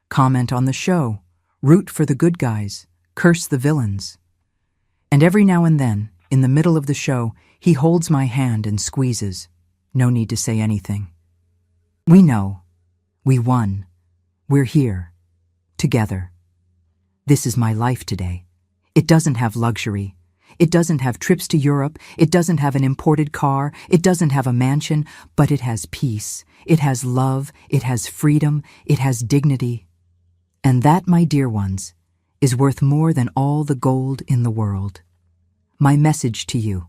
comment on the show, root for the good guys, curse the villains. And every now and then, in the middle of the show, he holds my hand and squeezes. No need to say anything. We know. We won. We're here. Together. This is my life today. It doesn't have luxury. It doesn't have trips to Europe. It doesn't have an imported car. It doesn't have a mansion, but it has peace. It has love. It has freedom. It has dignity. And that, my dear ones, is worth more than all the gold in the world. My message to you.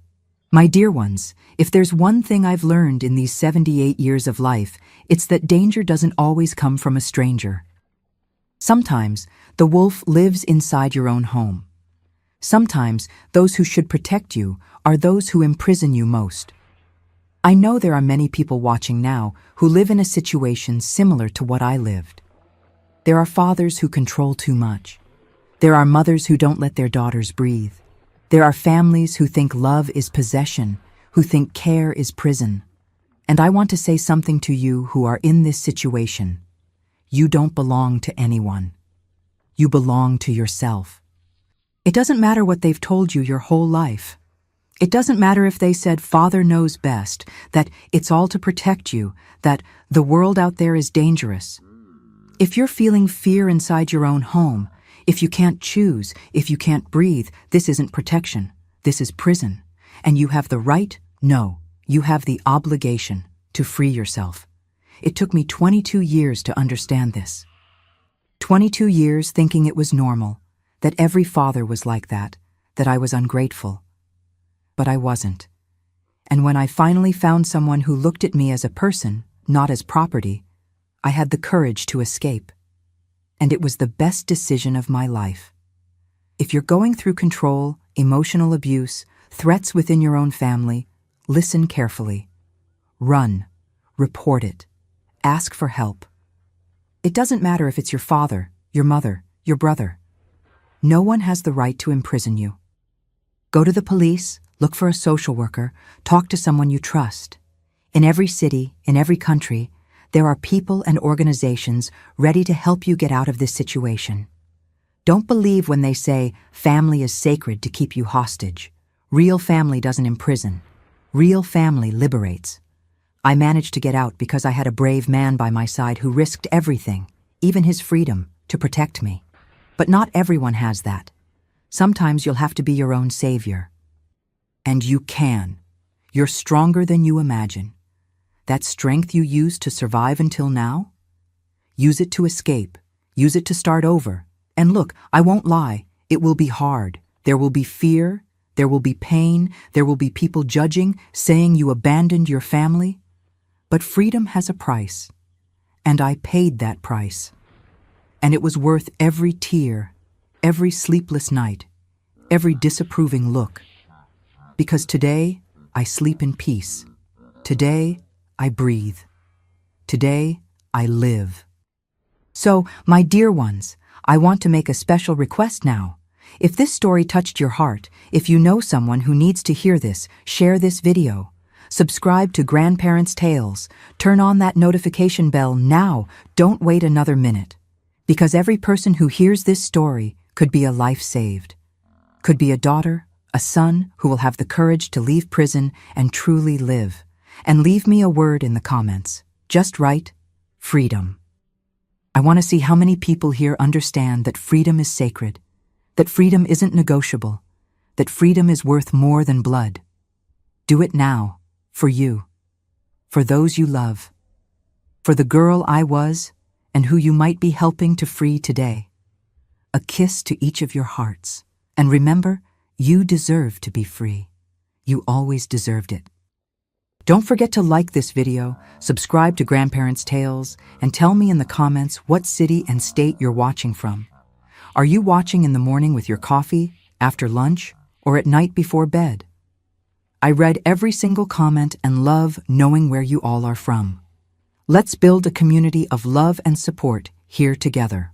My dear ones, if there's one thing I've learned in these 78 years of life, it's that danger doesn't always come from a stranger. Sometimes the wolf lives inside your own home. Sometimes those who should protect you are those who imprison you most. I know there are many people watching now who live in a situation similar to what I lived. There are fathers who control too much. There are mothers who don't let their daughters breathe. There are families who think love is possession, who think care is prison. And I want to say something to you who are in this situation. You don't belong to anyone. You belong to yourself. It doesn't matter what they've told you your whole life. It doesn't matter if they said Father knows best, that it's all to protect you, that the world out there is dangerous. If you're feeling fear inside your own home, if you can't choose, if you can't breathe, this isn't protection. This is prison. And you have the right, no, you have the obligation to free yourself. It took me 22 years to understand this. 22 years thinking it was normal, that every father was like that I was ungrateful. But I wasn't. And when I finally found someone who looked at me as a person, not as property, I had the courage to escape. And it was the best decision of my life. If you're going through control, emotional abuse, threats within your own family, listen carefully. Run. Report it. Ask for help. It doesn't matter if it's your father, your mother, your brother. No one has the right to imprison you. Go to the police, look for a social worker, talk to someone you trust. In every city, in every country, there are people and organizations ready to help you get out of this situation. Don't believe when they say family is sacred to keep you hostage. Real family doesn't imprison. Real family liberates. I managed to get out because I had a brave man by my side who risked everything, even his freedom, to protect me. But not everyone has that. Sometimes you'll have to be your own savior. And you can. You're stronger than you imagine. That strength you used to survive until now? Use it to escape. Use it to start over. And look, I won't lie, it will be hard. There will be fear. There will be pain. There will be people judging, saying you abandoned your family. But freedom has a price. And I paid that price. And it was worth every tear, every sleepless night, every disapproving look. Because today, I sleep in peace. Today, I breathe. Today, I live. So, my dear ones, I want to make a special request now. If this story touched your heart, if you know someone who needs to hear this, share this video. Subscribe to Grandparents' Tales. Turn on that notification bell now. Don't wait another minute. Because every person who hears this story could be a life saved. Could be a daughter, a son who will have the courage to leave prison and truly live. And leave me a word in the comments. Just write, freedom. I want to see how many people here understand that freedom is sacred, that freedom isn't negotiable, that freedom is worth more than blood. Do it now, for you, for those you love, for the girl I was and who you might be helping to free today. A kiss to each of your hearts. And remember, you deserve to be free. You always deserved it. Don't forget to like this video, subscribe to Grandparents' Tales, and tell me in the comments what city and state you're watching from. Are you watching in the morning with your coffee, after lunch, or at night before bed? I read every single comment and love knowing where you all are from. Let's build a community of love and support here together.